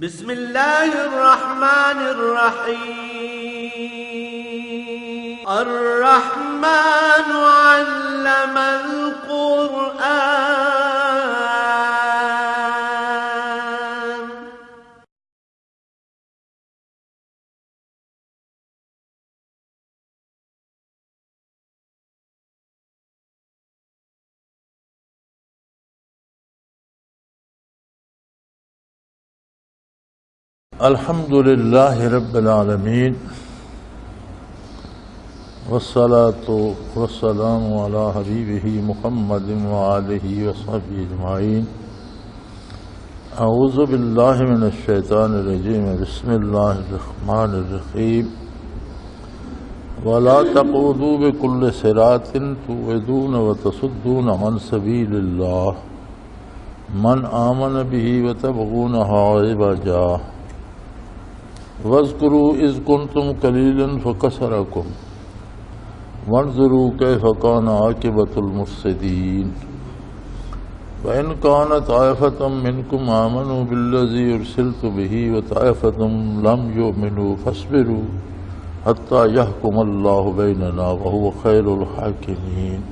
بسم الله الرحمن الرحيم. الرحمن علم القرآن. الحمد للہ رب العالمین والصلاة والسلام علی حبیبہ محمد وآلہ وصحبہ اجمعین. اعوذ باللہ من الشیطان الرجیم. بسم اللہ الرحمن الرحیم. ولا تقعدوا بكل صراط توعدون وتصدون عن سبیل اللہ من آمن به وتبغونها عوجا واذکروا اذ کنتم قلیلا فکثرکم وانظروا کیف کان عاقبۃ المفسدین. وإن كانت طائفة منكم آمنوا بالذي أرسلت به وطائفة لم يؤمنوا فاصبروا حتى يحكم الله بيننا وهو خير الحاكمين.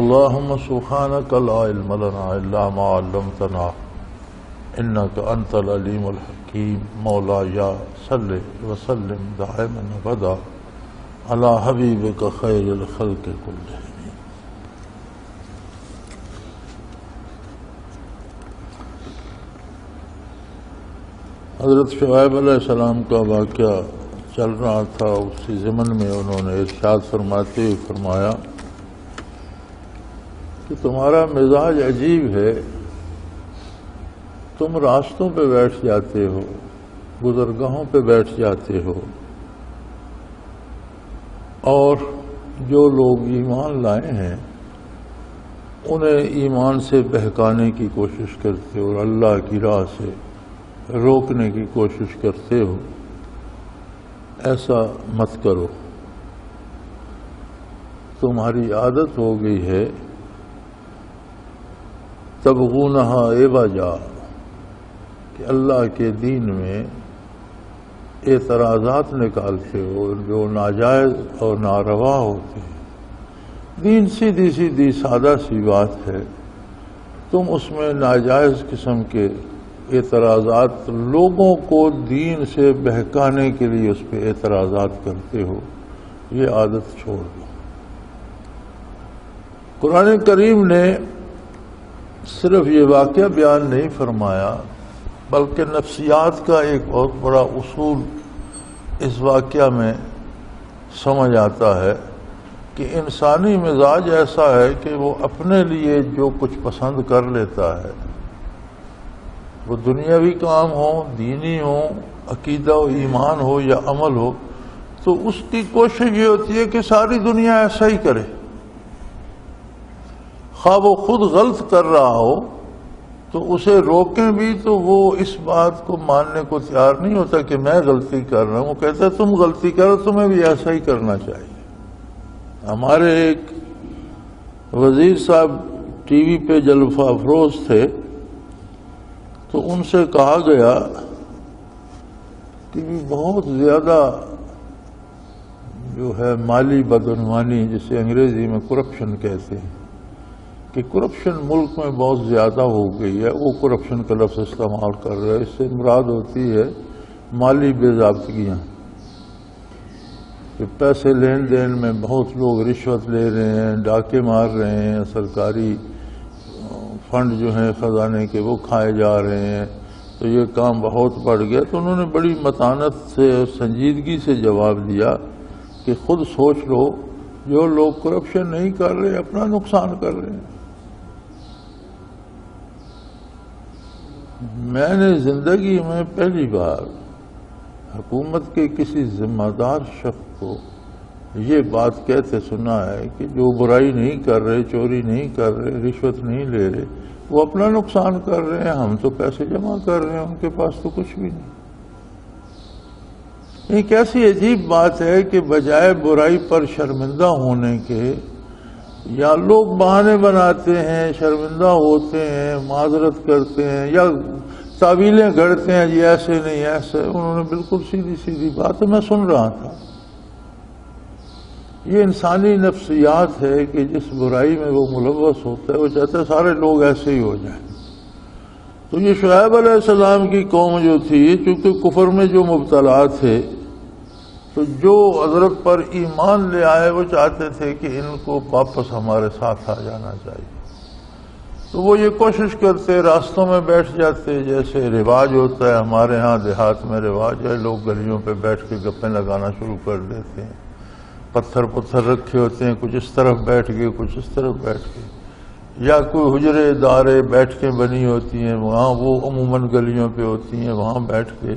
اللهم سبحانك لا علم لنا إلا ما علمتنا إنك أنت العليم الحكيم. مولاي صل وسلم دائما أبدا على حبيبك خير الخلق كلهم. حضرت شعیب علیہ السلام کا واقعہ چل رہا تھا. اسی ضمن میں انہوں نے ارشاد فرماتے ہوئے فرمایا کہ تمہارا مزاج عجیب ہے. تم راستوں پہ بیٹھ جاتے ہو، گزرگاہوں پہ بیٹھ جاتے ہو، اور جو لوگ ایمان لائے ہیں انہیں ایمان سے بہکانے کی کوشش کرتے ہو اور اللہ کی راہ سے روکنے کی کوشش کرتے ہو. ایسا مت کرو. تمہاری عادت ہو گئی ہے تبغونہا عوجا کہ اللہ کے دین میں اعتراضات نکالتے ہو جو ناجائز اور ناروا ہوتے ہیں. دین سیدھی سیدھی سادہ سی بات ہے. تم اس میں ناجائز قسم کے اعتراضات لوگوں کو دین سے بہکانے کے لیے اس پہ اعتراضات کرتے ہو. یہ عادت چھوڑ دو. قرآن کریم نے صرف یہ واقعہ بیان نہیں فرمایا بلکہ نفسیات کا ایک بہت بڑا اصول اس واقعہ میں سمجھ آتا ہے کہ انسانی مزاج ایسا ہے کہ وہ اپنے لیے جو کچھ پسند کر لیتا ہے، وہ دنیاوی کام ہو، دینی ہو، عقیدہ و ایمان ہو یا عمل ہو، تو اس کی کوشش یہ ہوتی ہے کہ ساری دنیا ایسا ہی کرے. خواہ وہ خود غلط کر رہا ہو تو اسے روکیں بھی تو وہ اس بات کو ماننے کو تیار نہیں ہوتا کہ میں غلطی کر رہا ہوں. وہ کہتا ہے تم غلطی کرو، تمہیں بھی ایسا ہی کرنا چاہیے. ہمارے ایک وزیر صاحب ٹی وی پہ جلوہ افروز تھے تو ان سے کہا گیا کہ بہت زیادہ جو ہے مالی بدعنوانی، جسے انگریزی میں کرپشن کہتے ہیں، کہ کرپشن ملک میں بہت زیادہ ہو گئی ہے. وہ کرپشن کا لفظ استعمال کر رہے ہیں. اس سے مراد ہوتی ہے مالی بے ضابطگیاں، کہ پیسے لین دین میں بہت لوگ رشوت لے رہے ہیں، ڈاکے مار رہے ہیں، سرکاری فنڈ جو ہیں خزانے کے وہ کھائے جا رہے ہیں. تو یہ کام بہت بڑھ گیا. تو انہوں نے بڑی متانت سے اور سنجیدگی سے جواب دیا کہ خود سوچ لو، جو لوگ کرپشن نہیں کر رہے اپنا نقصان کر رہے ہیں. میں نے زندگی میں پہلی بار حکومت کے کسی ذمہ دار شخص کو یہ بات کہتے سنا ہے کہ جو برائی نہیں کر رہے، چوری نہیں کر رہے، رشوت نہیں لے رہے، وہ اپنا نقصان کر رہے ہیں. ہم تو پیسے جمع کر رہے ہیں، ان کے پاس تو کچھ بھی نہیں. یہ کیسی عجیب بات ہے کہ بجائے برائی پر شرمندہ ہونے کے یا لوگ بہانے بناتے ہیں، شرمندہ ہوتے ہیں، معذرت کرتے ہیں یا تعویلیں گھڑتے ہیں جی ایسے نہیں ایسے. انہوں نے بالکل سیدھی سیدھی بات میں سن رہا تھا. یہ انسانی نفسیات ہے کہ جس برائی میں وہ ملوث ہوتا ہے وہ چاہتا ہے سارے لوگ ایسے ہی ہو جائیں. تو یہ شعیب علیہ السلام کی قوم جو تھی چونکہ کفر میں جو مبتلا تھے تو جو حضرت پر ایمان لے آئے وہ چاہتے تھے کہ ان کو واپس ہمارے ساتھ آ جانا چاہیے. تو وہ یہ کوشش کرتے راستوں میں بیٹھ جاتے جیسے رواج ہوتا ہے ہمارے ہاں دیہات میں رواج ہے لوگ گلیوں پہ بیٹھ کے گپیں لگانا شروع کر دیتے ہیں. پتھر رکھے ہوتے ہیں کچھ اس طرف بیٹھ گئے کچھ اس طرف بیٹھ گئے یا کوئی حجرے دارے بیٹھکیں بنی ہوتی ہیں وہاں وہ عموماً گلیوں پہ ہوتی ہیں وہاں بیٹھ کے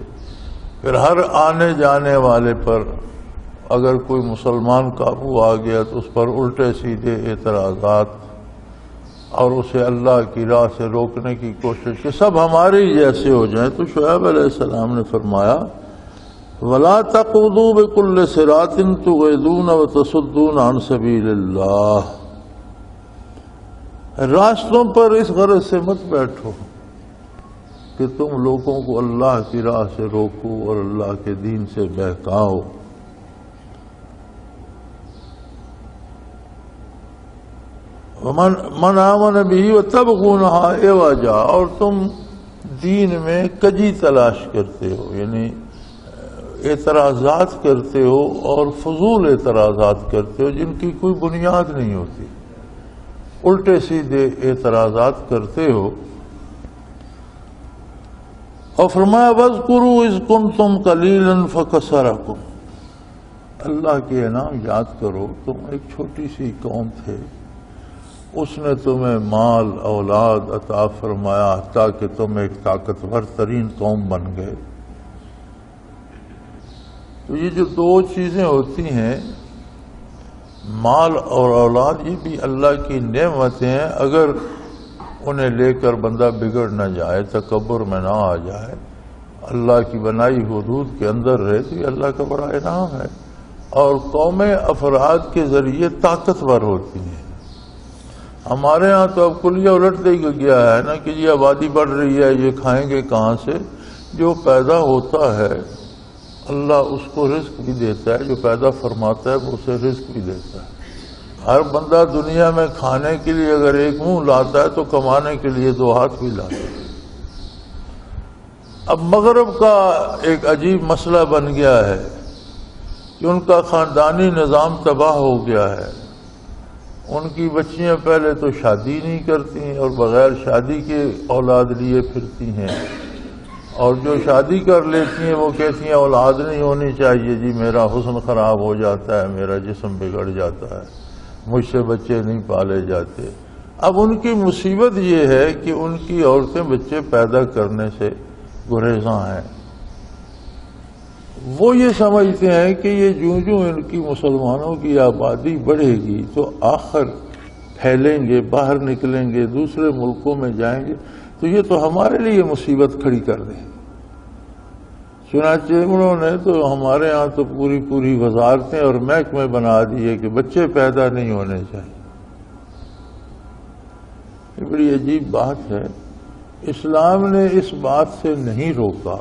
پھر ہر آنے جانے والے پر اگر کوئی مسلمان قابو آ گیا تو اس پر الٹے سیدھے اعتراضات اور اسے اللہ کی راہ سے روکنے کی کوشش کہ سب ہمارے ہی جیسے ہو جائیں. تو شعیب علیہ السلام نے فرمایا وَلَا تَقْعُدُوا بِكُلِّ صِرَاطٍ تُوعِدُونَ وَتَصُدُّونَ عَنْ سَبِيلِ اللَّهِ. راستوں پر اس غرض سے مت بیٹھو کہ تم لوگوں کو اللہ کی راہ سے روکو اور اللہ کے دین سے بہکاؤ. من آمن به وتبغونها عوجا. اور تم دین میں کجی تلاش کرتے ہو یعنی اعتراضات کرتے ہو اور فضول اعتراضات کرتے ہو جن کی کوئی بنیاد نہیں ہوتی الٹے سیدھے اعتراضات کرتے ہو. اور فرمایا وَاذْكُرُوا إِذْ كُنْتُمْ قَلِيلًا فَكَثَرَكُمْ. اللہ کے انعام یاد کرو تم ایک چھوٹی سی قوم تھے اس نے تمہیں مال اولاد عطا فرمایا تاکہ تم ایک طاقتور ترین قوم بن گئے. تو یہ جو دو چیزیں ہوتی ہیں مال اور اولاد یہ بھی اللہ کی نعمتیں ہیں اگر انہیں لے کر بندہ بگڑ نہ جائے تکبر میں نہ آ جائے اللہ کی بنائی حدود کے اندر رہے تو یہ اللہ کا بڑا انعام ہے. اور قومیں افراد کے ذریعے طاقتور ہوتی ہیں. ہمارے ہاں تو اب کلیہ الٹ دے گیا ہے نا کہ یہ آبادی بڑھ رہی ہے یہ کھائیں گے کہاں سے. جو پیدا ہوتا ہے اللہ اس کو رزق بھی دیتا ہے جو پیدا فرماتا ہے وہ اسے رزق بھی دیتا ہے. ہر بندہ دنیا میں کھانے کے لیے اگر ایک منہ لاتا ہے تو کمانے کے لیے دو ہاتھ بھی لاتا ہے. اب مغرب کا ایک عجیب مسئلہ بن گیا ہے کہ ان کا خاندانی نظام تباہ ہو گیا ہے. ان کی بچیاں پہلے تو شادی نہیں کرتی اور بغیر شادی کے اولاد لیے پھرتی ہیں اور جو شادی کر لیتی ہیں وہ کہتی ہیں اولاد نہیں ہونی چاہیے جی میرا حسن خراب ہو جاتا ہے میرا جسم بگڑ جاتا ہے مجھ سے بچے نہیں پالے جاتے. اب ان کی مصیبت یہ ہے کہ ان کی عورتیں بچے پیدا کرنے سے گریزاں ہیں. وہ یہ سمجھتے ہیں کہ یہ جوں ان کی مسلمانوں کی آبادی بڑھے گی تو آخر پھیلیں گے باہر نکلیں گے دوسرے ملکوں میں جائیں گے تو یہ تو ہمارے لیے مصیبت کھڑی کر دیں. چنانچہ انہوں نے تو ہمارے ہاں تو پوری وزارتیں اور محکمے بنا دیے کہ بچے پیدا نہیں ہونے چاہیے. یہ بڑی عجیب بات ہے. اسلام نے اس بات سے نہیں روکا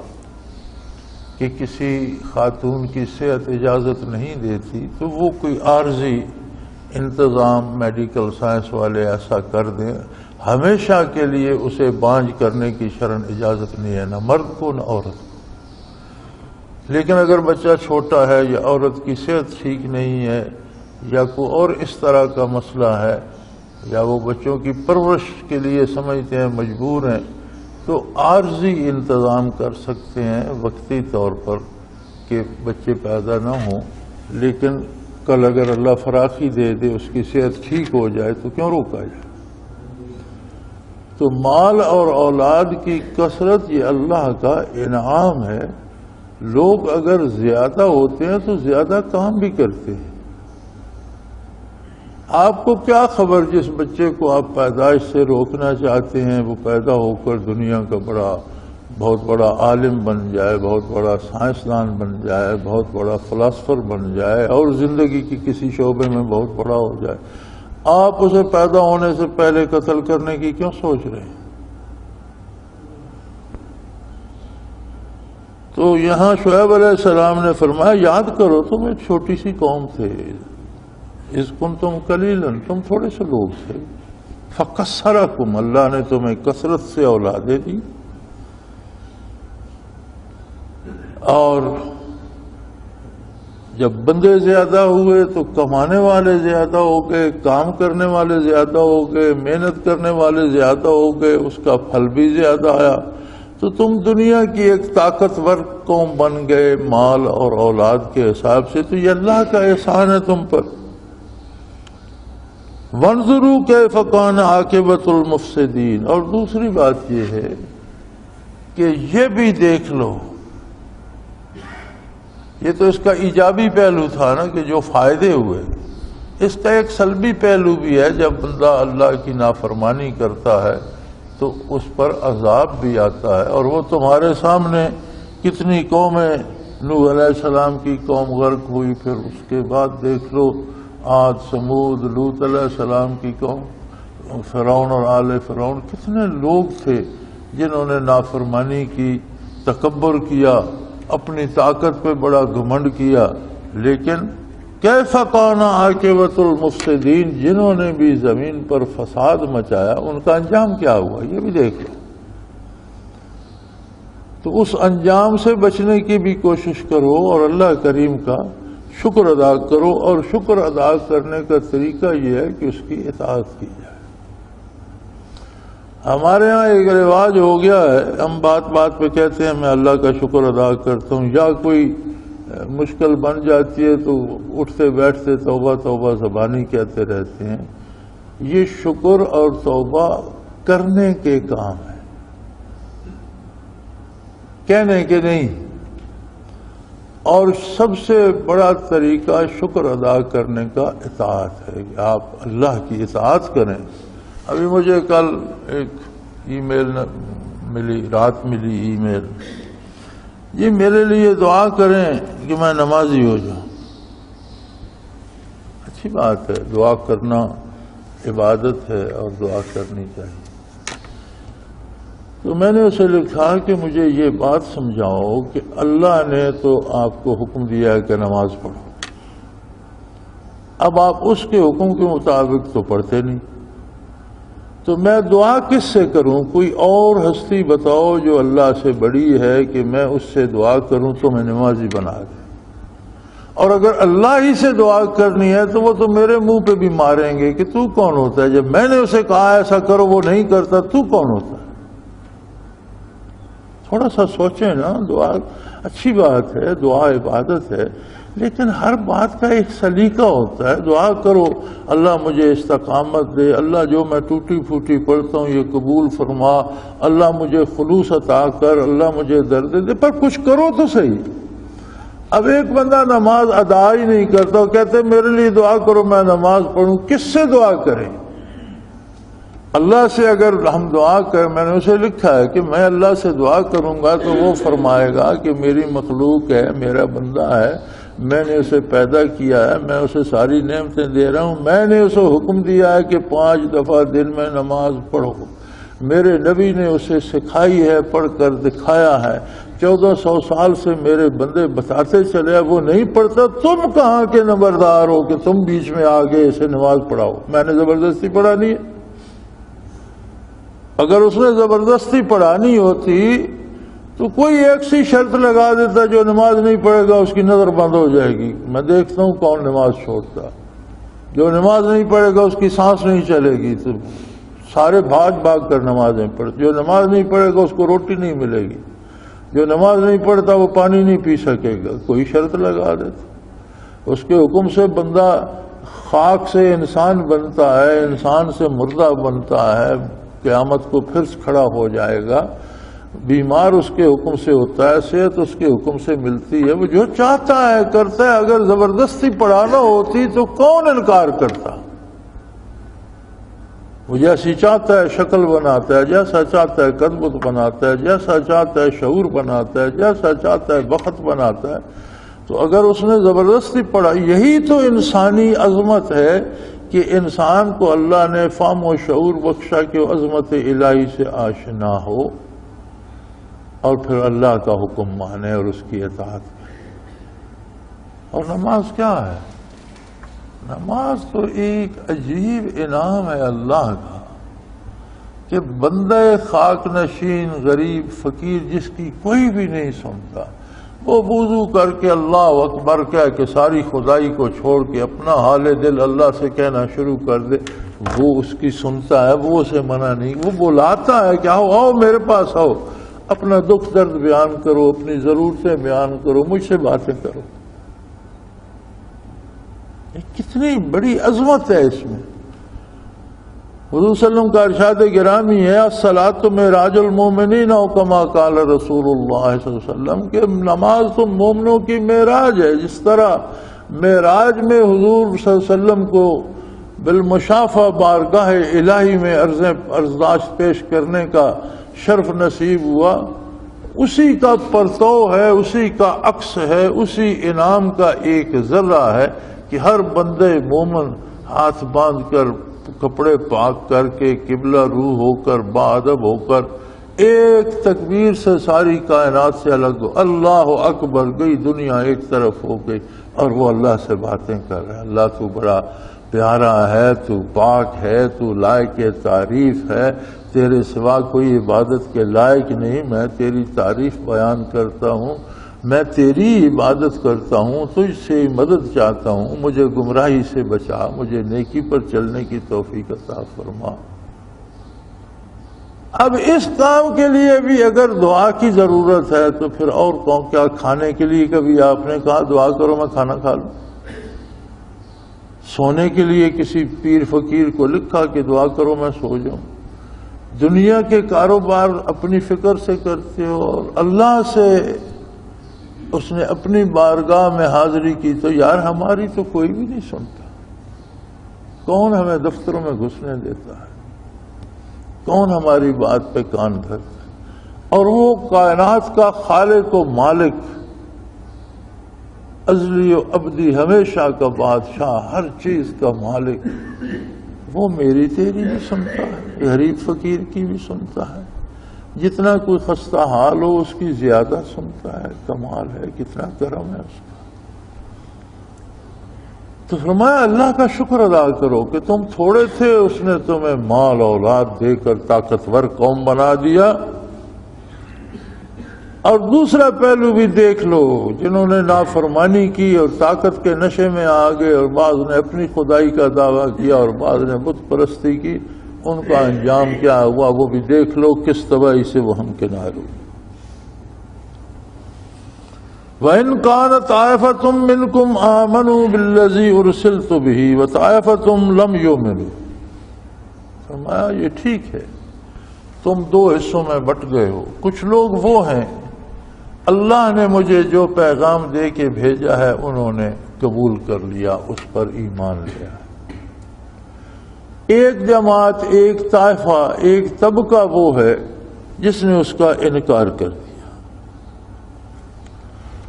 کہ کسی خاتون کی صحت اجازت نہیں دیتی تو وہ کوئی عارضی انتظام میڈیکل سائنس والے ایسا کر دیں ہمیشہ کے لیے اسے بانجھ کرنے کی شرعن اجازت نہیں ہے نہ مرد کو نہ عورت کو. لیکن اگر بچہ چھوٹا ہے یا عورت کی صحت ٹھیک نہیں ہے یا کوئی اور اس طرح کا مسئلہ ہے یا وہ بچوں کی پرورش کے لیے سمجھتے ہیں مجبور ہیں تو عارضی انتظام کر سکتے ہیں وقتی طور پر کہ بچے پیدا نہ ہوں. لیکن کل اگر اللہ فراخی دے دے اس کی صحت ٹھیک ہو جائے تو کیوں روکا جائے. تو مال اور اولاد کی کثرت یہ اللہ کا انعام ہے. لوگ اگر زیادہ ہوتے ہیں تو زیادہ کام بھی کرتے ہیں. آپ کو کیا خبر جس بچے کو آپ پیدائش سے روکنا چاہتے ہیں وہ پیدا ہو کر دنیا کا بہت بڑا عالم بن جائے بہت بڑا سائنسدان بن جائے بہت بڑا فلاسفر بن جائے اور زندگی کی کسی شعبے میں بہت بڑا ہو جائے. آپ اسے پیدا ہونے سے پہلے قتل کرنے کی کیوں سوچ رہے ہیں. تو یہاں شعیب علیہ السلام نے فرمایا یاد کرو تم ایک چھوٹی سی قوم تھے، اذ کنتم قلیلا، تم تھوڑے سے لوگ تھے، فکثرکم، اللہ نے تمہیں کثرت سے اولادیں دی، اور جب بندے زیادہ ہوئے تو کمانے والے زیادہ ہو گئے، کام کرنے والے زیادہ ہو گئے، محنت کرنے والے زیادہ ہو گئے، اس کا پھل بھی زیادہ آیا، تو تم دنیا کی ایک طاقتور قوم بن گئے مال اور اولاد کے حساب سے، تو یہ اللہ کا احسان ہے تم پر۔ وانظروا کیف کان عاقبۃ المفسدین، اور دوسری بات یہ ہے کہ یہ بھی دیکھ لو، یہ تو اس کا ایجابی پہلو تھا نا کہ جو فائدے ہوئے، اس کا ایک سلبی پہلو بھی ہے، جب بندہ اللہ کی نافرمانی کرتا ہے تو اس پر عذاب بھی آتا ہے، اور وہ تمہارے سامنے کتنی قومیں، نوح علیہ السلام کی قوم غرق ہوئی، پھر اس کے بعد دیکھ لو عاد، سمود، لوط علیہ السلام کی قوم، فرعون اور آل فرعون، کتنے لوگ تھے جنہوں نے نافرمانی کی، تکبر کیا، اپنی طاقت پہ بڑا گھمنڈ کیا، لیکن کیف کان عاقبۃ المفسدین، جنہوں نے بھی زمین پر فساد مچایا ان کا انجام کیا ہوا یہ بھی دیکھ لو۔ تو اس انجام سے بچنے کی بھی کوشش کرو اور اللہ کریم کا شکر ادا کرو، اور شکر ادا کرنے کا طریقہ یہ ہے کہ اس کی اطاعت کی جائے۔ ہمارے ہاں ایک رواج ہو گیا ہے، ہم بات بات پہ کہتے ہیں میں اللہ کا شکر ادا کرتا ہوں، یا کوئی مشکل بن جاتی ہے تو اٹھتے بیٹھتے توبہ توبہ زبانی کہتے رہتے ہیں۔ یہ شکر اور توبہ کرنے کے کام ہے، کہنے کے نہیں۔ اور سب سے بڑا طریقہ شکر ادا کرنے کا اطاعت ہے کہ آپ اللہ کی اطاعت کریں۔ ابھی مجھے کل ایک ای میل ملی، رات ملی ای میل، یہ میرے لیے دعا کریں کہ میں نمازی ہو جاؤں۔ اچھی بات ہے، دعا کرنا عبادت ہے اور دعا کرنی چاہیے۔ تو میں نے اسے لکھا کہ مجھے یہ بات سمجھاؤ کہ اللہ نے تو آپ کو حکم دیا ہے کہ نماز پڑھو، اب آپ اس کے حکم کے مطابق تو پڑھتے نہیں، تو میں دعا کس سے کروں؟ کوئی اور ہستی بتاؤ جو اللہ سے بڑی ہے کہ میں اس سے دعا کروں تو میں نمازی بنا دے۔ اور اگر اللہ ہی سے دعا کرنی ہے تو وہ تو میرے منہ پہ بھی ماریں گے کہ تو کون ہوتا ہے، جب میں نے اسے کہا ایسا کرو وہ نہیں کرتا، تو کون ہوتا ہے؟ تھوڑا سا سوچیں نا، دعا اچھی بات ہے، دعا عبادت ہے، لیکن ہر بات کا ایک سلیقہ ہوتا ہے۔ دعا کرو اللہ مجھے استقامت دے، اللہ جو میں ٹوٹی پھوٹی پڑھتا ہوں یہ قبول فرما، اللہ مجھے خلوص عطا کر، اللہ مجھے درد دے، پر کچھ کرو تو صحیح۔ اب ایک بندہ نماز ادا ہی نہیں کرتا، وہ کہتے میرے لیے دعا کرو میں نماز پڑھوں، کس سے دعا کریں؟ اللہ سے اگر ہم دعا کریں، میں نے اسے لکھا ہے کہ میں اللہ سے دعا کروں گا تو وہ فرمائے گا کہ میری مخلوق ہے، میرا بندہ ہے، میں نے اسے پیدا کیا ہے، میں اسے ساری نعمتیں دے رہا ہوں، میں نے اسے حکم دیا ہے کہ 5 دفعہ دن میں نماز پڑھو، میرے نبی نے اسے سکھائی ہے، پڑھ کر دکھایا ہے، 1400 سال سے میرے بندے بتاتے چلے، وہ نہیں پڑھتا، تم کہاں کے نمبردار ہو کہ تم بیچ میں آگے اسے نماز پڑھاؤ؟ میں نے زبردستی پڑھانی ہے؟ اگر اس نے زبردستی پڑھانی ہوتی تو کوئی ایک سی شرط لگا دیتا، جو نماز نہیں پڑھے گا اس کی نظر بند ہو جائے گی۔ میں دیکھتا ہوں کون نماز چھوڑتا، جو نماز نہیں پڑھے گا اس کی سانس نہیں چلے گی، تو سارے بھاگ کر نمازیں پڑھ، جو نماز نہیں پڑھے گا اس کو روٹی نہیں ملے گی، جو نماز نہیں پڑھتا وہ پانی نہیں پی سکے گا، کوئی شرط لگا دیتا۔ اس کے حکم سے بندہ خاک سے انسان بنتا ہے، انسان سے مردہ بنتا ہے، قیامت کو پھر کھڑا ہو جائے گا، بیمار اس کے حکم سے ہوتا ہے، صحت اس کے حکم سے ملتی ہے، وہ جو چاہتا ہے کرتا ہے۔ اگر زبردستی پڑھانا ہوتی تو کون انکار کرتا؟ وہ جیسی چاہتا ہے شکل بناتا ہے، جیسا چاہتا ہے قدبت بناتا ہے، جیسا چاہتا ہے شعور بناتا ہے، جیسا چاہتا ہے وقت بناتا ہے۔ تو اگر اس نے زبردستی پڑھا، یہی تو انسانی عظمت ہے کہ انسان کو اللہ نے فہم و شعور بخشا کہ وہ عظمت الہی سے آشنا ہو۔ اور پھر اللہ کا حکم مانے اور اس کی اطاعت کرے۔ اور نماز کیا ہے؟ نماز تو ایک عجیب انعام ہے اللہ کا کہ بندہ خاک نشین غریب فقیر جس کی کوئی بھی نہیں سنتا، وہ وضو کر کے اللہ اکبر کہہ کے ساری خدائی کو چھوڑ کے اپنا حال دل اللہ سے کہنا شروع کر دے، وہ اس کی سنتا ہے، وہ اسے منع نہیں، وہ بلاتا ہے کہ آؤ آؤ میرے پاس آؤ، اپنا دکھ درد بیان کرو، اپنی ضرورتیں بیان کرو، مجھ سے باتیں کرو۔ کتنی بڑی عظمت ہے اس میں۔ حضور صلی اللہ علیہ وسلم کا ارشاد گرامی ہے الصلاۃ معراج المومنین او کما قال رسول اللہ صلی اللہ علیہ وسلم کہ نماز تو مومنوں کی معراج ہے۔ جس طرح معراج میں حضور صلی اللہ علیہ وسلم کو بالمشافہ بارگاہ الہی میں عرضداشت پیش کرنے کا شرف نصیب ہوا، اسی کا پرتو ہے، اسی کا عکس ہے، اسی انعام کا ایک ذرہ ہے کہ ہر بندے مومن ہاتھ باندھ کر کپڑے پاک کر کے قبلہ رو ہو کر باادب ہو کر ایک تکبیر سے ساری کائنات سے الگ ہو، اللہ اکبر، گئی دنیا ایک طرف ہو گئی اور وہ اللہ سے باتیں کر رہا ہے۔ اللہ تو بڑا پیارا ہے، تو پاک ہے، تو لائق تعریف ہے، تیرے سوا کوئی عبادت کے لائق نہیں، میں تیری تعریف بیان کرتا ہوں، میں تیری عبادت کرتا ہوں، تجھ سے مدد چاہتا ہوں، مجھے گمراہی سے بچا، مجھے نیکی پر چلنے کی توفیق عطا فرما۔ اب اس کام کے لیے بھی اگر دعا کی ضرورت ہے تو پھر اور کون؟ کیا کھانے کے لیے کبھی آپ نے کہا دعا کرو میں کھانا کھا لوں؟ سونے کے لیے کسی پیر فقیر کو لکھا کہ دعا کرو میں سو جاؤں؟ دنیا کے کاروبار اپنی فکر سے کرتے ہو اور اللہ سے اس نے اپنی بارگاہ میں حاضری کی تو یار ہماری تو کوئی بھی نہیں سنتا۔ کون ہمیں دفتروں میں گھسنے دیتا ہے؟ کون ہماری بات پہ کان دھرتا ہے؟ اور وہ کائنات کا خالق و مالک، ازلی و ابدی، ہمیشہ کا بادشاہ، ہر چیز کا مالک، وہ میری تیری بھی سنتا ہے، غریب فقیر کی بھی سنتا ہے، جتنا کوئی خستہ حال ہو اس کی زیادہ سنتا ہے۔ کمال ہے، کتنا کرم ہے اس کا۔ تو فرمایا اللہ کا شکر ادا کرو کہ تم تھوڑے تھے، اس نے تمہیں مال اولاد دے کر طاقتور قوم بنا دیا۔ اور دوسرا پہلو بھی دیکھ لو، جنہوں نے نافرمانی کی اور طاقت کے نشے میں آ گئے اور بعض نے اپنی خدائی کا دعویٰ کیا اور بعض نے بت پرستی کی، ان کا انجام کیا ہوا وہ بھی دیکھ لو، کس تباہی سے وہ ہمکنار ہوئی۔ وَإِنْ كَانَتْ طَائِفَةٌ مِّنْكُمْ آمَنُوا بِالَّذِي أُرْسِلْتُ بِهِ وَطَائِفَةٌ لَمْ يُؤْمِنُوا۔ فرمایا یہ ٹھیک ہے، تم دو حصوں میں بٹ گئے ہو۔ کچھ لوگ وہ ہیں اللہ نے مجھے جو پیغام دے کے بھیجا ہے انہوں نے قبول کر لیا، اس پر ایمان لیا۔ ایک جماعت، ایک طائفہ، ایک طبقہ وہ ہے جس نے اس کا انکار کر دیا۔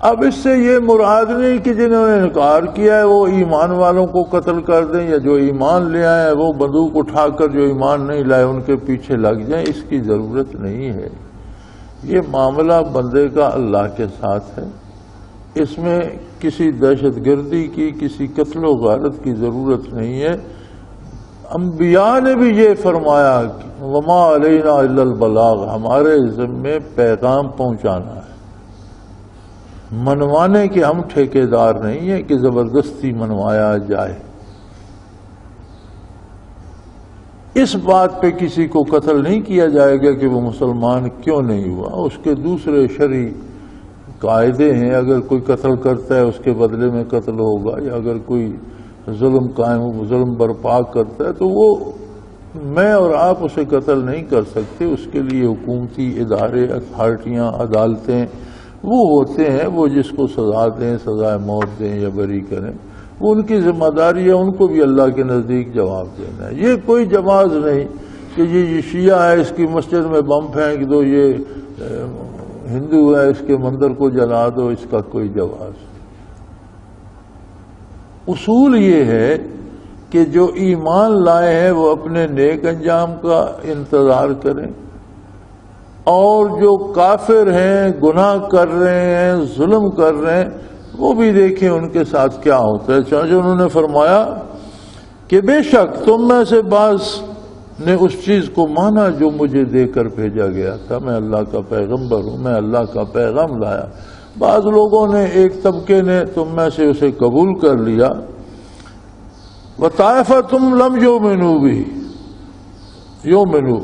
اب اس سے یہ مراد نہیں کہ جنہوں نے انکار کیا ہے وہ ایمان والوں کو قتل کر دیں، یا جو ایمان لے آئے وہ بندوق اٹھا کر جو ایمان نہیں لائے ان کے پیچھے لگ جائیں، اس کی ضرورت نہیں ہے۔ یہ معاملہ بندے کا اللہ کے ساتھ ہے، اس میں کسی دہشت گردی کی، کسی قتل و غارت کی ضرورت نہیں ہے۔ انبیاء نے بھی یہ فرمایا کہ وما علینا الا البلاغ، ہمارے ذمے پیغام پہنچانا ہے، منوانے کے ہم ٹھیکیدار نہیں ہیں کہ زبردستی منوایا جائے۔ اس بات پہ کسی کو قتل نہیں کیا جائے گا کہ وہ مسلمان کیوں نہیں ہوا، اس کے دوسرے شرعی قاعدے ہیں، اگر کوئی قتل کرتا ہے اس کے بدلے میں قتل ہوگا، یا اگر کوئی ظلم قائم ظلم برپا کرتا ہے تو وہ میں اور آپ اسے قتل نہیں کر سکتے، اس کے لیے حکومتی ادارے، اتھارٹیاں، عدالتیں وہ ہوتے ہیں، وہ جس کو سزا دیں، سزائے موت دیں یا بری کریں، وہ ان کی ذمہ داری ہے، ان کو بھی اللہ کے نزدیک جواب دینا ہے۔ یہ کوئی جواز نہیں کہ یہ شیعہ ہے اس کی مسجد میں بم پھینک دو، یہ ہندو ہے اس کے مندر کو جلا دو، اس کا کوئی جواز نہیں۔ اصول یہ ہے کہ جو ایمان لائے ہیں وہ اپنے نیک انجام کا انتظار کریں، اور جو کافر ہیں، گناہ کر رہے ہیں، ظلم کر رہے ہیں، وہ بھی دیکھیں ان کے ساتھ کیا ہوتا ہے۔ چنانچہ انہوں نے فرمایا کہ بے شک تم میں سے بعض نے اس چیز کو مانا جو مجھے دے کر بھیجا گیا تھا، میں اللہ کا پیغمبر ہوں، میں اللہ کا پیغام لایا۔ بعض لوگوں نے، ایک طبقے نے تم میں سے اسے قبول کر لیا۔ وطائفتم لم یؤمنوا بہ، یؤمنوا،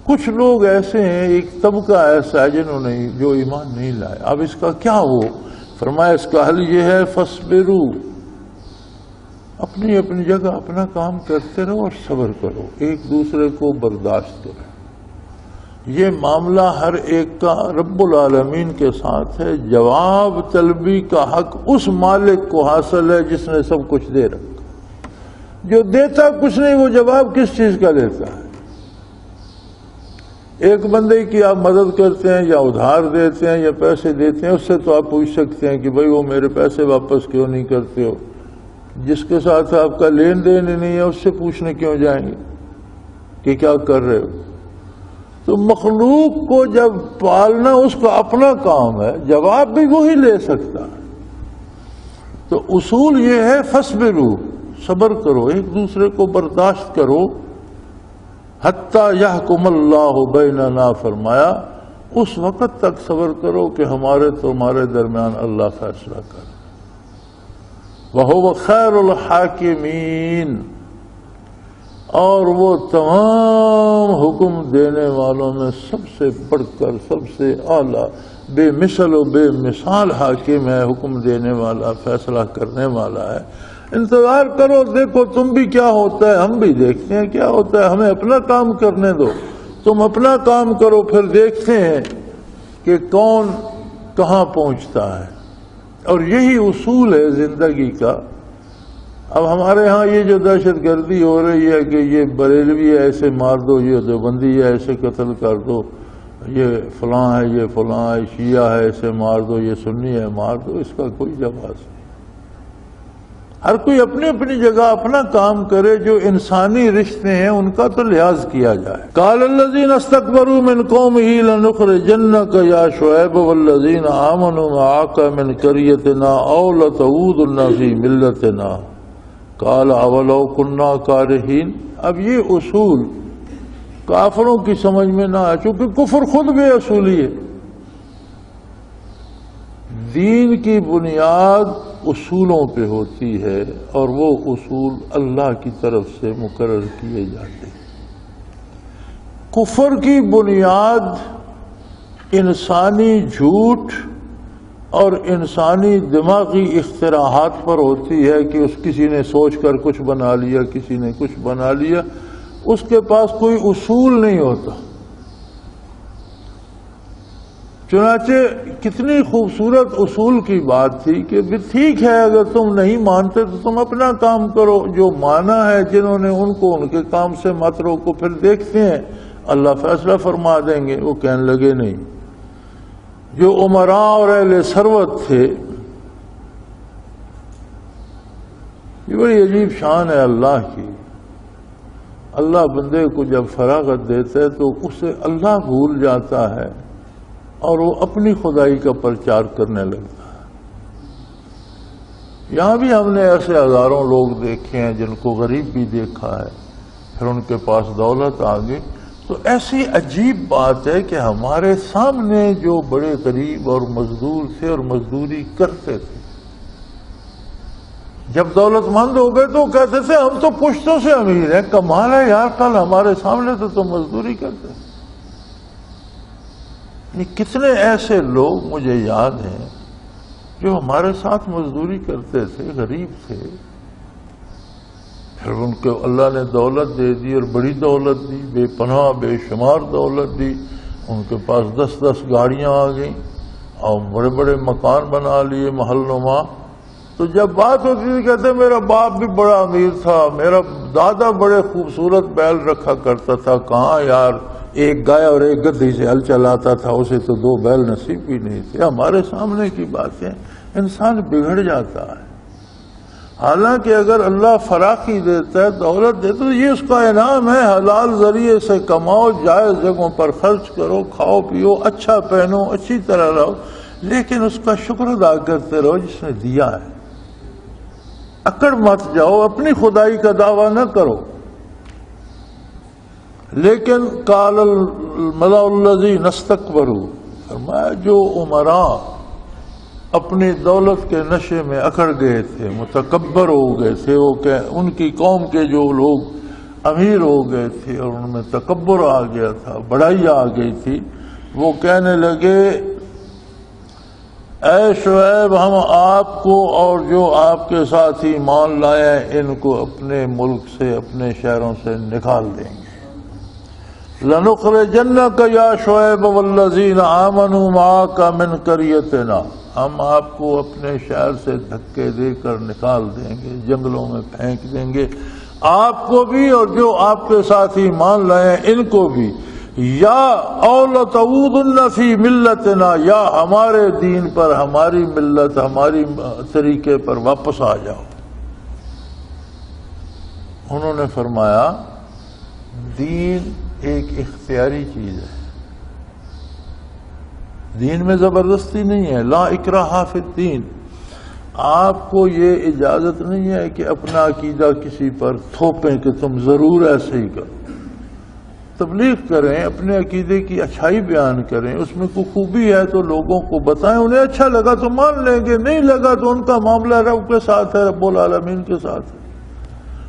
کچھ لوگ ایسے ہیں، ایک طبقہ ایسا ہے جنہوں نے جو ایمان نہیں لائے۔ اب اس کا کیا ہو؟ فرمایا اس کا حل یہ ہے فاصبروا، اپنی اپنی جگہ اپنا کام کرتے رہو اور صبر کرو، ایک دوسرے کو برداشت کرو۔ یہ معاملہ ہر ایک کا رب العالمین کے ساتھ ہے۔ جواب طلبی کا حق اس مالک کو حاصل ہے جس نے سب کچھ دے رکھا۔ جو دیتا کچھ نہیں، وہ جواب کس چیز کا دیتا ہے؟ ایک بندے کی آپ مدد کرتے ہیں یا ادھار دیتے ہیں یا پیسے دیتے ہیں، اس سے تو آپ پوچھ سکتے ہیں کہ بھائی وہ میرے پیسے واپس کیوں نہیں کرتے ہو؟ جس کے ساتھ آپ کا لین دین ہی نہیں ہے اس سے پوچھنے کیوں جائیں گے کہ کیا کر رہے ہو؟ تو مخلوق کو جب پالنا اس کا اپنا کام ہے، جواب بھی وہی لے سکتا ہے۔ تو اصول یہ ہے فاصبروا، صبر کرو، ایک دوسرے کو برداشت کرو۔ حتی یحکم اللہ بیننا، فرمایا اس وقت تک صبر کرو کہ ہمارے تمہارے درمیان اللہ فیصلہ کرے۔ وَهُوَ خَيْرُ الْحَاكِمِينَ، اور وہ تمام حکم دینے والوں میں سب سے بڑھ کر، سب سے اعلیٰ، بے مثل و بے مثال حاکم ہے، حکم دینے والا، فیصلہ کرنے والا ہے۔ انتظار کرو، دیکھو تم بھی کیا ہوتا ہے، ہم بھی دیکھتے ہیں کیا ہوتا ہے، ہمیں اپنا کام کرنے دو، تم اپنا کام کرو، پھر دیکھتے ہیں کہ کون کہاں پہنچتا ہے۔ اور یہی اصول ہے زندگی کا۔ اب ہمارے ہاں یہ جو دہشت گردی ہو رہی ہے کہ یہ بریلوی ہے ایسے مار دو، یہ دیوبندی ہے ایسے قتل کر دو، یہ فلاں ہے، یہ فلاں ہے، شیعہ ہے ایسے مار دو، یہ سنی ہے مار دو، اس کا کوئی جواز نہیں۔ ہر کوئی اپنی اپنی جگہ اپنا کام کرے، جو انسانی رشتے ہیں ان کا تو لحاظ کیا جائے۔ قال الذین استکبروا من قومہ لنخرجنک یا شعیب والذین آمنوا معک من قریتنا او لتعودن فی ملتنا قال اولو کنا کارہین۔ اب یہ اصول کافروں کی سمجھ میں نہ آئے، چونکہ کفر خود بے اصولی ہے۔ دین کی بنیاد اصولوں پہ ہوتی ہے اور وہ اصول اللہ کی طرف سے مقرر کیے جاتے ہیں۔ کفر کی بنیاد انسانی جھوٹ اور انسانی دماغی اختراعات پر ہوتی ہے کہ کسی نے سوچ کر کچھ بنا لیا، کسی نے کچھ بنا لیا، اس کے پاس کوئی اصول نہیں ہوتا۔ چنانچہ کتنی خوبصورت اصول کی بات تھی کہ بھی ٹھیک ہے اگر تم نہیں مانتے تو تم اپنا کام کرو، جو مانا ہے جنہوں نے ان کو ان کے کام سے مت روکو، پھر دیکھتے ہیں اللہ فیصلہ فرما دیں گے۔ وہ کہنے لگے نہیں۔ جو امراء اور اہل ثروت تھے، یہ بڑی عجیب شان ہے اللہ کی۔ اللہ بندے کو جب فراغت دیتا ہے تو اسے اللہ بھول جاتا ہے اور وہ اپنی خدائی کا پرچار کرنے لگتا ہے۔ یہاں بھی ہم نے ایسے ہزاروں لوگ دیکھے ہیں جن کو غریب بھی دیکھا ہے، پھر ان کے پاس دولت آ گئی۔ تو ایسی عجیب بات ہے کہ ہمارے سامنے جو بڑے غریب اور مزدور تھے اور مزدوری کرتے تھے، جب دولت مند ہو گئے تو کہتے تھے ہم تو پشتوں سے امیر ہیں، کمال ہے یار، کل ہمارے سامنے تو تم مزدوری کرتے تھے۔ کتنے ایسے لوگ مجھے یاد ہیں جو ہمارے ساتھ مزدوری کرتے تھے، غریب تھے، پھر ان کو اللہ نے دولت دے دی اور بڑی دولت دی، بے پناہ بے شمار دولت دی، ان کے پاس 10 گاڑیاں آ گئیں اور بڑے بڑے مکان بنا لیے محل نما۔ تو جب بات ہوتی تھی کہتے میرا باپ بھی بڑا امیر تھا، میرا دادا بڑے خوبصورت بیل رکھا کرتا تھا، کہاں یار ایک گائے اور ایک گدھی سے ہل چلاتا تھا، اسے تو 2 بیل نصیب بھی نہیں تھے۔ ہمارے سامنے کی باتیں انسان بگڑ جاتا ہے۔ حالانکہ اگر اللہ فراخی دیتا ہے، دولت دیتا ہے، یہ اس کا انعام ہے، حلال ذریعے سے کماؤ، جائز جگہوں پر خرچ کرو، کھاؤ پیو، اچھا پہنو، اچھی طرح رہو، لیکن اس کا شکر ادا کرتے رہو جس نے دیا ہے۔ اکڑ مت جاؤ، اپنی خدائی کا دعویٰ نہ کرو۔ لیکن قال الملأ الذین استکبروا، فرمایا جو عمراء اپنی دولت کے نشے میں اکڑ گئے تھے، متکبر ہو گئے تھے، وہ کہ ان کی قوم کے جو لوگ امیر ہو گئے تھے اور ان میں تکبر آ گیا تھا، بڑائی آ گئی تھی، وہ کہنے لگے اے شعیب ہم آپ کو اور جو آپ کے ساتھ ایمان لائے ہیں ان کو اپنے ملک سے، اپنے شہروں سے نکال دیں گے۔ لَنُخْرِجَنَّكَ يَا شُعَيْبُ وَالَّذِينَ آمَنُوا مَعَكَ مِنْ قَرْيَتِنَا، ہم آپ کو اپنے شہر سے دھکے دے کر نکال دیں گے، جنگلوں میں پھینک دیں گے، آپ کو بھی اور جو آپ کے ساتھ ایمان لائے ہیں ان کو بھی، یا او لَتَعُودُنَّ فِي مِلَّتِنَا، یا ہمارے دین پر، ہماری ملت، ہماری طریقے پر واپس آ جاؤ۔ انہوں نے فرمایا دین ایک اختیاری چیز ہے، دین میں زبردستی نہیں ہے، لا اکراہ فی الدین، آپ کو یہ اجازت نہیں ہے کہ اپنا عقیدہ کسی پر تھوپیں کہ تم ضرور ایسے ہی کرو۔ تبلیغ کریں، اپنے عقیدے کی اچھائی بیان کریں، اس میں کوئی خوبی ہے تو لوگوں کو بتائیں، انہیں اچھا لگا تو مان لیں گے، نہیں لگا تو ان کا معاملہ رب کے ساتھ ہے، رب العالمین کے ساتھ ہے۔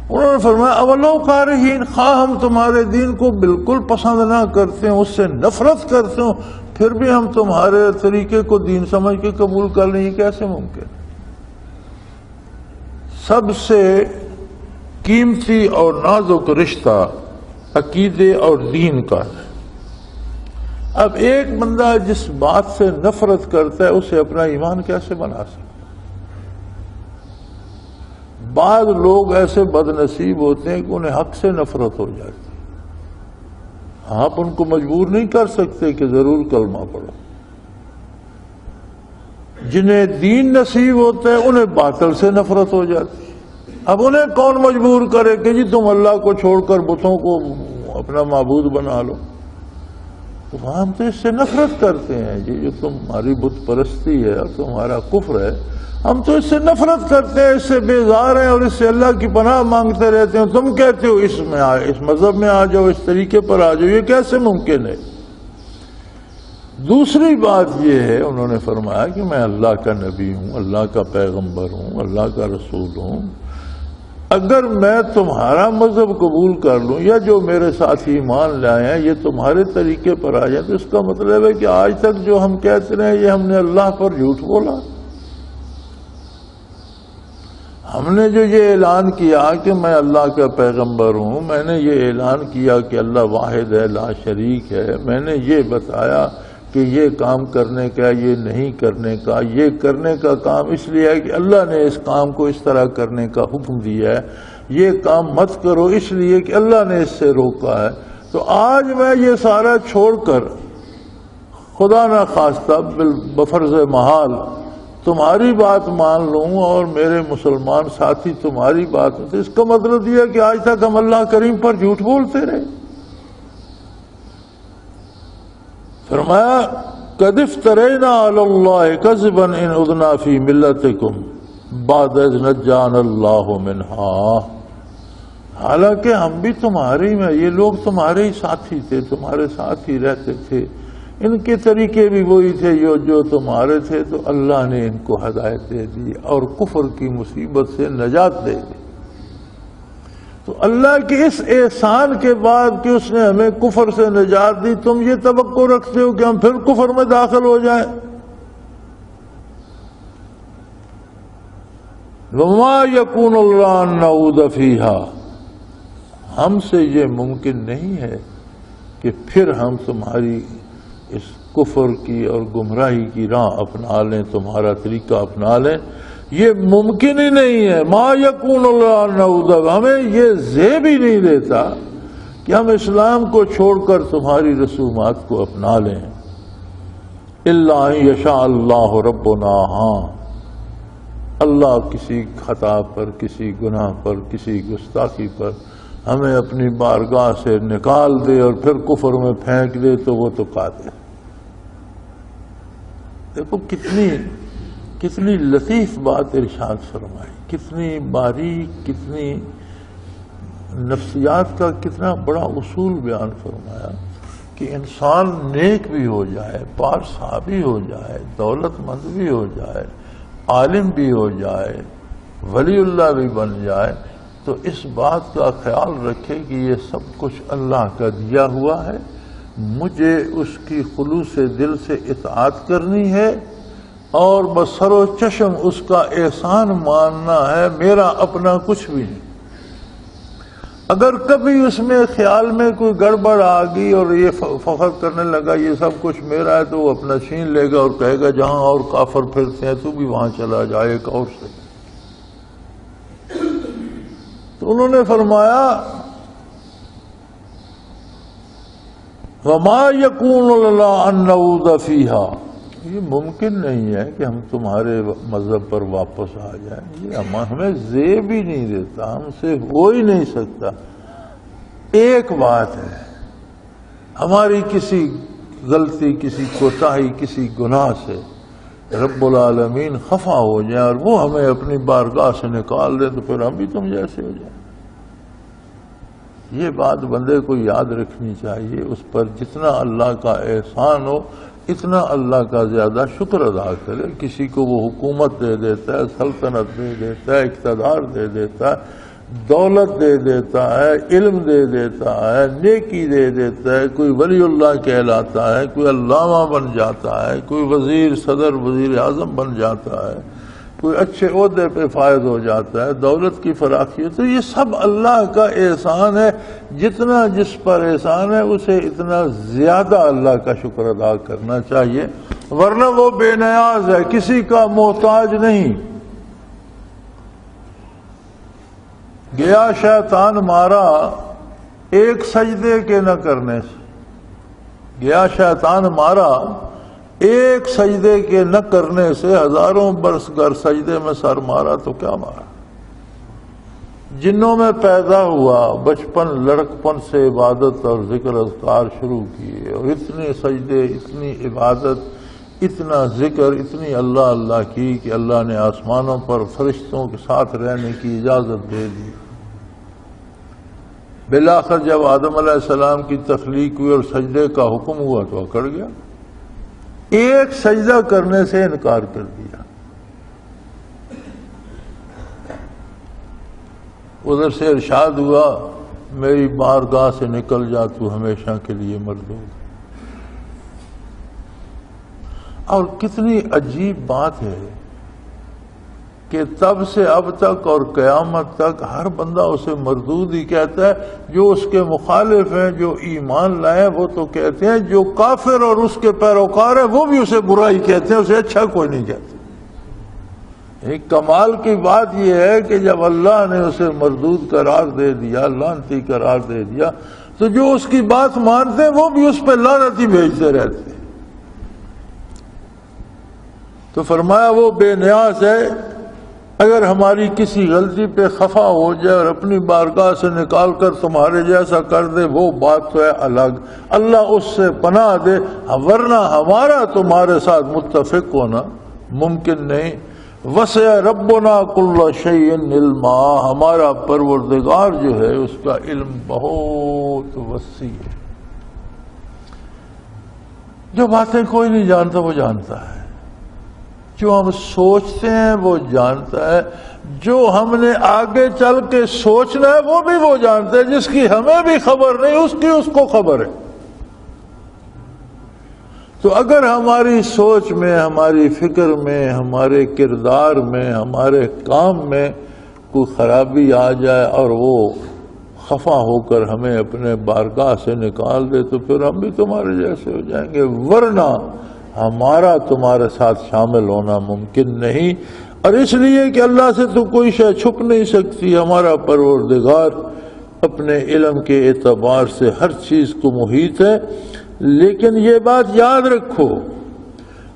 انہوں نے فرمایا اولو کارہین، خواہ ہم تمہارے دین کو بالکل پسند نہ کرتے ہیں، اس سے نفرت کرتے ہوں، پھر بھی ہم تمہارے طریقے کو دین سمجھ کے قبول کر لیں، یہ کیسے ممکن؟ سب سے قیمتی اور نازک رشتہ عقیدے اور دین کا ہے۔ اب ایک بندہ جس بات سے نفرت کرتا ہے اسے اپنا ایمان کیسے بنا سکتا؟ بعض لوگ ایسے بد نصیب ہوتے ہیں کہ انہیں حق سے نفرت ہو جاتی ہے، آپ ان کو مجبور نہیں کر سکتے کہ ضرور کلمہ پڑھو۔ جنہیں دین نصیب ہوتا ہے انہیں باطل سے نفرت ہو جاتی ہے۔ اب انہیں کون مجبور کرے کہ جی تم اللہ کو چھوڑ کر بتوں کو اپنا معبود بنا لو؟ تو ہم تو اس سے نفرت کرتے ہیں، جی جو تمہاری بت پرستی ہے اور تمہارا کفر ہے، ہم تو اس سے نفرت کرتے ہیں، اس سے بیزار ہیں اور اس سے اللہ کی پناہ مانگتے رہتے ہیں۔ تم کہتے ہو اس میں اس مذہب میں آ جاؤ، اس طریقے پر آ جاؤ، یہ کیسے ممکن ہے؟ دوسری بات یہ ہے، انہوں نے فرمایا کہ میں اللہ کا نبی ہوں، اللہ کا پیغمبر ہوں، اللہ کا رسول ہوں، اگر میں تمہارا مذہب قبول کر لوں یا جو میرے ساتھ ایمان لائے ہیں یہ تمہارے طریقے پر آ جائیں تو اس کا مطلب ہے کہ آج تک جو ہم کہتے رہے یہ ہم نے اللہ پر جھوٹ بولا۔ ہم نے جو یہ اعلان کیا کہ میں اللہ کا پیغمبر ہوں، میں نے یہ اعلان کیا کہ اللہ واحد ہے، لا شریک ہے، میں نے یہ بتایا کہ یہ کام کرنے کا، یہ نہیں کرنے کا، یہ کرنے کا کام اس لیے ہے کہ اللہ نے اس کام کو اس طرح کرنے کا حکم دیا ہے، یہ کام مت کرو اس لیے کہ اللہ نے اس سے روکا ہے۔ تو آج میں یہ سارا چھوڑ کر خدا نہ خواستہ بفرض محال تمہاری بات مان لوں اور میرے مسلمان ساتھی تمہاری بات، تو اس کا مطلب یہ ہے کہ آج تک ہم اللہ کریم پر جھوٹ بولتے رہے۔ فرمایا قد افترینا علی اللہ کذبا ان عدنا فی ملتکم بعد اذ نجانا اللہ منہا، حالانکہ ہم بھی تمہارے میں، یہ لوگ تمہارے ہی ساتھی تھے، تمہارے ساتھ ہی رہتے تھے، ان کے طریقے بھی وہی تھے جو تمہارے تھے، تو اللہ نے ان کو ہدایت دے دی اور کفر کی مصیبت سے نجات دے دی۔ تو اللہ کے اس احسان کے بعد کہ اس نے ہمیں کفر سے نجات دی، تم یہ توقع رکھتے ہو کہ ہم پھر کفر میں داخل ہو جائیں؟ وَمَا يَكُونُ اللَّهُ أَن نَّعُودَ فِيهَا، ہم سے یہ ممکن نہیں ہے کہ پھر ہم تمہاری اس کفر کی اور گمراہی کی راہ اپنا لیں، تمہارا طریقہ اپنا لیں، یہ ممکن ہی نہیں ہے۔ ما یکون اللہ نعوذ، ہمیں یہ زیب ہی نہیں دیتا کہ ہم اسلام کو چھوڑ کر تمہاری رسومات کو اپنا لیں۔ الا ان یشاء اللہ ربنا، ہاں اللہ کسی خطا پر، کسی گناہ پر، کسی گستاخی پر ہمیں اپنی بارگاہ سے نکال دے اور پھر کفر میں پھینک دے تو وہ تو قاتل۔ دیکھو کتنی لطیف بات ارشاد فرمائی، کتنی باریک، کتنی نفسیات کا کتنا بڑا اصول بیان فرمایا کہ انسان نیک بھی ہو جائے، پارسا بھی ہو جائے، دولت مند بھی ہو جائے، عالم بھی ہو جائے، ولی اللہ بھی بن جائے، تو اس بات کا خیال رکھے کہ یہ سب کچھ اللہ کا دیا ہوا ہے، مجھے اس کی خلوص دل سے اطاعت کرنی ہے اور بسر و چشم اس کا احسان ماننا ہے، میرا اپنا کچھ بھی نہیں۔ اگر کبھی اس میں خیال میں کوئی گڑبڑ آ گئی اور یہ فخر کرنے لگا یہ سب کچھ میرا ہے، تو وہ اپنا چھین لے گا اور کہے گا جہاں اور کافر پھرتے ہیں تو بھی وہاں چلا جائے ایک اور سے۔ تو انہوں نے فرمایا وَمَا يَكُونُ لَنَا أَن نَّعُودَ فِيهَا، یہ ممکن نہیں ہے کہ ہم تمہارے مذہب پر واپس آ جائیں، یہ ہمیں زیب ہی نہیں دیتا، ہم سے ہو ہی نہیں سکتا۔ ایک بات ہے، ہماری کسی غلطی، کسی کوتاہی، کسی گناہ سے رب العالمین خفا ہو جائے اور وہ ہمیں اپنی بارگاہ سے نکال دے تو پھر ہم بھی تم جیسے ہو جائیں۔ یہ بات بندے کو یاد رکھنی چاہیے، اس پر جتنا اللہ کا احسان ہو اتنا اللہ کا زیادہ شکر ادا کرے۔ کسی کو وہ حکومت دے دیتا ہے، سلطنت دے دیتا ہے، اقتدار دے دیتا ہے، دولت دے دیتا ہے، علم دے دیتا ہے، نیکی دے دیتا ہے، کوئی ولی اللہ کہلاتا ہے، کوئی علامہ بن جاتا ہے، کوئی وزیر، صدر، وزیر اعظم بن جاتا ہے، کوئی اچھے عہدے پہ فائز ہو جاتا ہے، دولت کی فراخی ہے، تو یہ سب اللہ کا احسان ہے۔ جتنا جس پر احسان ہے اسے اتنا زیادہ اللہ کا شکر ادا کرنا چاہیے، ورنہ وہ بے نیاز ہے، کسی کا محتاج نہیں۔ گیا شیطان مارا ایک سجدے کے نہ کرنے سے، گیا شیطان مارا ایک سجدے کے نہ کرنے سے، ہزاروں برس گر سجدے میں سر مارا تو کیا مارا۔ جنوں میں پیدا ہوا، بچپن لڑکپن سے عبادت اور ذکر اذکار شروع کیے، اور اتنے سجدے، اتنی عبادت، اتنا ذکر، اتنی اللہ اللہ کی کہ اللہ نے آسمانوں پر فرشتوں کے ساتھ رہنے کی اجازت دے دی۔ بالآخر جب آدم علیہ السلام کی تخلیق ہوئی اور سجدے کا حکم ہوا تو اکڑ گیا، ایک سجدہ کرنے سے انکار کر دیا۔ ادھر سے ارشاد ہوا میری بارگاہ سے نکل جا، تو ہمیشہ کے لیے مردود۔ اور کتنی عجیب بات ہے کہ تب سے اب تک اور قیامت تک ہر بندہ اسے مردود ہی کہتا ہے۔ جو اس کے مخالف ہیں، جو ایمان لائے، وہ تو کہتے ہیں، جو کافر اور اس کے پیروکار ہیں وہ بھی اسے برائی کہتے ہیں، اسے اچھا کوئی نہیں کہتے۔ ایک کمال کی بات یہ ہے کہ جب اللہ نے اسے مردود قرار دے دیا، لعنتی قرار دے دیا، تو جو اس کی بات مانتے ہیں وہ بھی اس پہ لعنت ہی بھیجتے رہتے ہیں۔ تو فرمایا وہ بے نیاز ہے، اگر ہماری کسی غلطی پہ خفا ہو جائے اور اپنی بارگاہ سے نکال کر تمہارے جیسا کر دے، وہ بات تو ہے الگ، اللہ اس سے پناہ دے، ورنہ ہمارا تمہارے ساتھ متفق ہونا ممکن نہیں۔ وسع ربنا کل شیء علما، ہمارا پروردگار جو ہے اس کا علم بہت وسیع ہے، جو باتیں کوئی نہیں جانتا وہ جانتا ہے، جو ہم سوچتے ہیں وہ جانتا ہے، جو ہم نے آگے چل کے سوچنا ہے وہ بھی وہ جانتا ہے، جس کی ہمیں بھی خبر نہیں اس کی اس کو خبر ہے۔ تو اگر ہماری سوچ میں، ہماری فکر میں، ہمارے کردار میں، ہمارے کام میں کوئی خرابی آ جائے اور وہ خفا ہو کر ہمیں اپنے بارگاہ سے نکال دے تو پھر ہم بھی تمہارے جیسے ہو جائیں گے، ورنہ ہمارا تمہارے ساتھ شامل ہونا ممکن نہیں۔ اور اس لیے کہ اللہ سے تو کوئی شے چھپ نہیں سکتی، ہمارا پروردگار اپنے علم کے اعتبار سے ہر چیز کو محیط ہے۔ لیکن یہ بات یاد رکھو،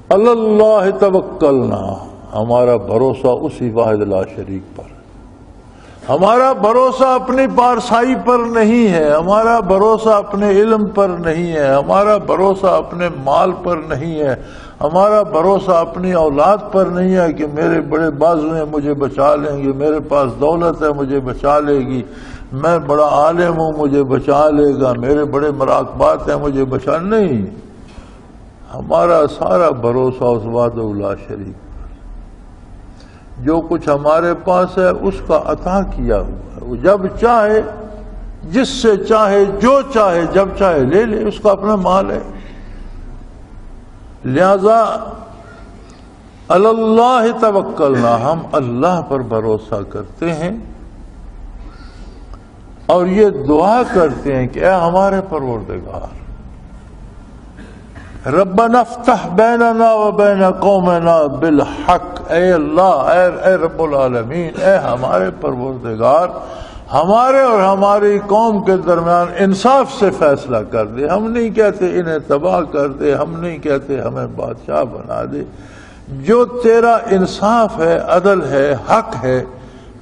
اللہ توکلنا، ہمارا بھروسہ اسی واحد لا شریک پر ہے۔ ہمارا بھروسہ اپنی پارسائی پر نہیں ہے، ہمارا بھروسہ اپنے علم پر نہیں ہے، ہمارا بھروسہ اپنے مال پر نہیں ہے، ہمارا بھروسہ اپنی اولاد پر نہیں ہے کہ میرے بڑے بازو ہیں مجھے بچا لیں گے، میرے پاس دولت ہے مجھے بچا لے گی، میں بڑا عالم ہوں مجھے بچا لے گا، میرے بڑے مراقبات ہیں مجھے بچا نہیں۔ ہمارا سارا بھروسہ اس وحدہ لا شریک پر۔ جو کچھ ہمارے پاس ہے اس کا عطا کیا ہوا ہے، وہ جب چاہے جس سے چاہے جو چاہے جب چاہے لے لے، اس کا اپنا مال ہے۔ لہذا اللہ توکلنا، ہم اللہ پر بھروسہ کرتے ہیں اور یہ دعا کرتے ہیں کہ اے ہمارے پروردگار، ربنا افتح بیننا و بین قومنا بالحق، اے اللہ، اے رب العالمین، اے ہمارے پروردگار، ہمارے اور ہماری قوم کے درمیان انصاف سے فیصلہ کر دے۔ ہم نہیں کہتے انہیں تباہ کر دے، ہم نہیں کہتے ہمیں بادشاہ بنا دے، جو تیرا انصاف ہے، عدل ہے، حق ہے،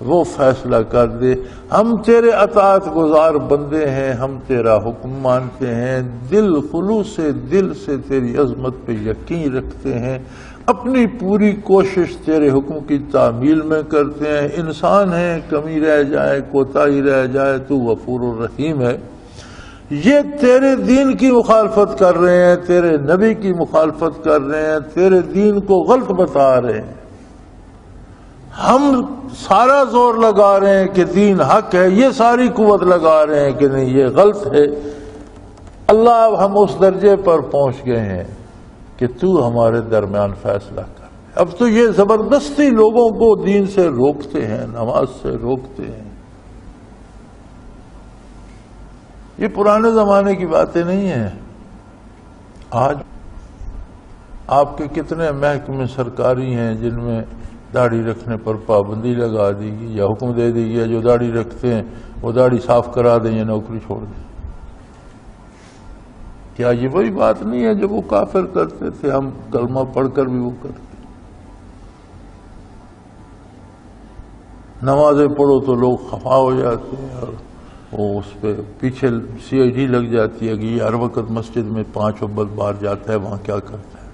وہ فیصلہ کر دے۔ ہم تیرے اطاعت گزار بندے ہیں، ہم تیرا حکم مانتے ہیں، دل خلوص سے دل سے تیری عظمت پہ یقین رکھتے ہیں، اپنی پوری کوشش تیرے حکم کی تعمیل میں کرتے ہیں۔ انسان ہیں، کمی رہ جائے، کوتاہی رہ جائے، تو غفور الرحیم ہے۔ یہ تیرے دین کی مخالفت کر رہے ہیں، تیرے نبی کی مخالفت کر رہے ہیں، تیرے دین کو غلط بتا رہے ہیں، ہم سارا زور لگا رہے ہیں کہ دین حق ہے، یہ ساری قوت لگا رہے ہیں کہ نہیں یہ غلط ہے۔ اللہ اب ہم اس درجے پر پہنچ گئے ہیں کہ تو ہمارے درمیان فیصلہ کر۔ اب تو یہ زبردستی لوگوں کو دین سے روکتے ہیں، نماز سے روکتے ہیں۔ یہ پرانے زمانے کی باتیں نہیں ہیں۔ آج آپ کے کتنے محکمے سرکاری ہیں جن میں داڑھی رکھنے پر پابندی لگا دی گئی یا حکم دے دی گیا جو داڑھی رکھتے ہیں وہ داڑھی صاف کرا دیں یا نوکری چھوڑ دیں۔ کیا یہ وہی بات نہیں ہے جو وہ کافر کرتے تھے، ہم کلمہ پڑھ کر بھی وہ کرتے؟ نمازیں پڑھو تو لوگ خفا ہو جاتے ہیں اور وہ اس پہ پیچھے CID لگ جاتی ہے کہ یہ ہر وقت مسجد میں 5 وقت بار جاتا ہے، وہاں کیا کرتا ہے۔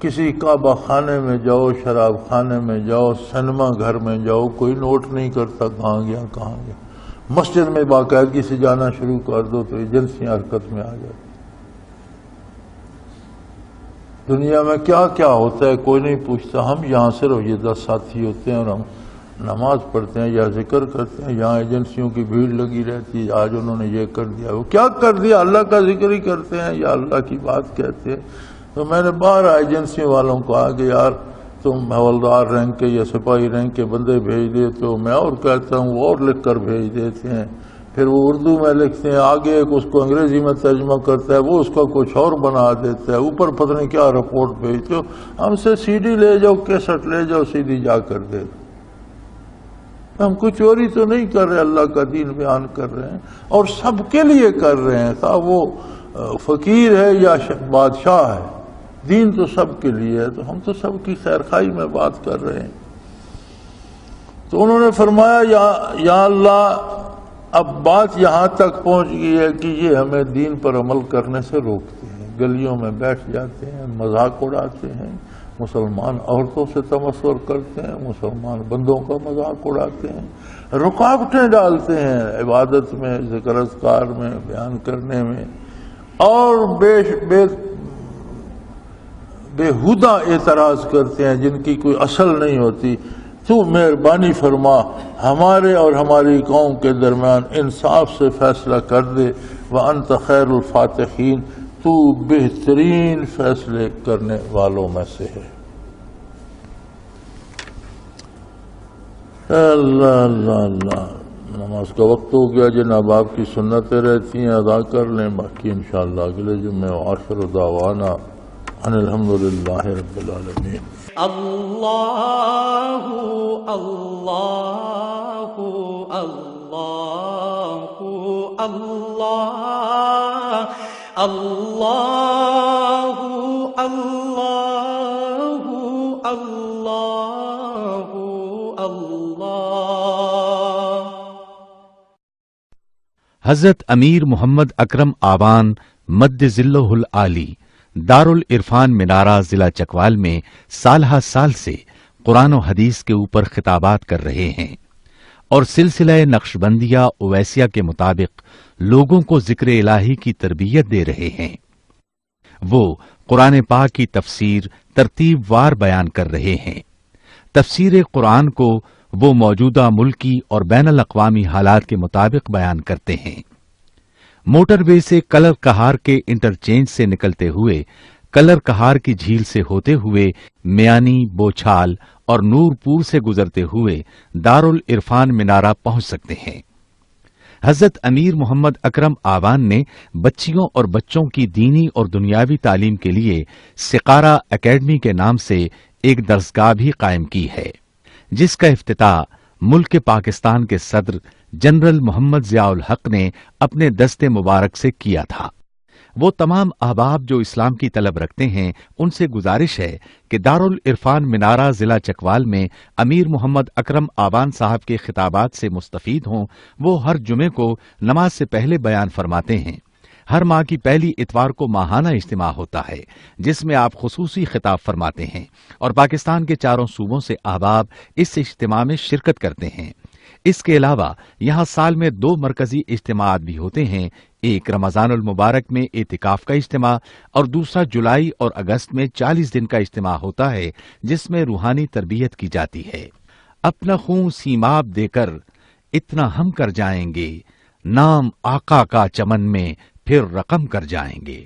کسی کعبہ خانے میں جاؤ، شراب خانے میں جاؤ، سینما گھر میں جاؤ، کوئی نوٹ نہیں کرتا کہاں گیا کہاں گیا۔ مسجد میں باقاعدگی سے جانا شروع کر دو تو ایجنسیاں حرکت میں آ جاتی۔ دنیا میں کیا کیا ہوتا ہے کوئی نہیں پوچھتا۔ ہم یہاں صرف یہ 10 ساتھی ہوتے ہیں اور ہم نماز پڑھتے ہیں یا ذکر کرتے ہیں، یہاں ایجنسیوں کی بھیڑ لگی رہتی ہے، آج انہوں نے یہ کر دیا، وہ کیا کر دیا، اللہ کا ذکر ہی کرتے ہیں یا اللہ کی بات کہتے ہیں۔ تو میں نے باہر ایجنسی والوں کو کہا کہ یار تم حوالدار رینک کے یا سپاہی رینک کے بندے بھیج دیتے ہو، میں اور کہتا ہوں وہ اور لکھ کر بھیج دیتے ہیں، پھر وہ اردو میں لکھتے ہیں، آگے ایک اس کو انگریزی میں ترجمہ کرتا ہے، وہ اس کا کچھ اور بنا دیتا ہے، اوپر پتہ نہیں کیا رپورٹ بھیجتے ہو۔ ہم سے CD لے جاؤ، کیسٹ لے جاؤ، سیدھی جا کر دے دو۔ ہم کوئی چوری تو نہیں کر رہے، اللہ کا دین بیان کر رہے ہیں اور سب کے لیے کر رہے ہیں، خواہ وہ فقیر ہے یا بادشاہ ہے، دین تو سب کے لیے ہے، تو ہم تو سب کی خیر خواہی میں بات کر رہے ہیں۔ تو انہوں نے فرمایا یا اللہ اب بات یہاں تک پہنچ گئی ہے کہ یہ ہمیں دین پر عمل کرنے سے روکتے ہیں، گلیوں میں بیٹھ جاتے ہیں، مذاق اڑاتے ہیں، مسلمان عورتوں سے تمسخر کرتے ہیں، مسلمان بندوں کا مذاق اڑاتے ہیں، رکاوٹیں ڈالتے ہیں عبادت میں، ذکر اذکار میں، بیان کرنے میں، اور بےہودہ اعتراض کرتے ہیں جن کی کوئی اصل نہیں ہوتی۔ تو مہربانی فرما ہمارے اور ہماری قوم کے درمیان انصاف سے فیصلہ کر دے، وَأَنْتَ خَيْرُ الْفَاتِحِينَ، تو بہترین فیصلے کرنے والوں میں سے ہے۔ اللہ اللہ اللہ۔ نماز کا وقت ہو گیا، جناب آپ کی سنتیں رہتی ہیں ادا کر لیں، باقی انشاءاللہ اگلے جمعے۔ وآخر دعوانا ان الحمدللہ رب العالمین۔ اللہ اللہ اللہ اللہ اللہ اللہ اللہ حضرت امیر محمد اکرم آوان مد ذلہ العالی دارالعرفان منارہ ضلع چکوال میں سالہ سال سے قرآن و حدیث کے اوپر خطابات کر رہے ہیں اور سلسلہ نقشبندیہ اویسیہ کے مطابق لوگوں کو ذکر الہی کی تربیت دے رہے ہیں۔ وہ قرآن پاک کی تفسیر ترتیب وار بیان کر رہے ہیں۔ تفسیر قرآن کو وہ موجودہ ملکی اور بین الاقوامی حالات کے مطابق بیان کرتے ہیں۔ موٹر وے سے کلر کہار کے انٹرچینج سے نکلتے ہوئے کلر کہار کی جھیل سے ہوتے ہوئے میانی، بوچھال اور نورپور سے گزرتے ہوئے دارالعرفان منارہ پہنچ سکتے ہیں۔ حضرت امیر محمد اکرم آوان نے بچیوں اور بچوں کی دینی اور دنیاوی تعلیم کے لیے سقارہ اکیڈمی کے نام سے ایک درسگاہ بھی قائم کی ہے، جس کا افتتاح ملک پاکستان کے صدر جنرل محمد ضیاء الحق نے اپنے دست مبارک سے کیا تھا۔ وہ تمام احباب جو اسلام کی طلب رکھتے ہیں ان سے گزارش ہے کہ دارالعرفان منارہ ضلع چکوال میں امیر محمد اکرم آوان صاحب کے خطابات سے مستفید ہوں۔ وہ ہر جمعے کو نماز سے پہلے بیان فرماتے ہیں۔ ہر ماہ کی پہلی اتوار کو ماہانہ اجتماع ہوتا ہے جس میں آپ خصوصی خطاب فرماتے ہیں اور پاکستان کے چاروں صوبوں سے احباب اس اجتماع میں شرکت کرتے ہیں۔ اس کے علاوہ یہاں سال میں 2 مرکزی اجتماعات بھی ہوتے ہیں، ایک رمضان المبارک میں اعتکاف کا اجتماع اور دوسرا جولائی اور اگست میں 40 دن کا اجتماع ہوتا ہے جس میں روحانی تربیت کی جاتی ہے۔ اپنا خون سیماب دے کر اتنا ہم کر جائیں گے، نام آقا کا چمن میں پھر رقم کر جائیں گے۔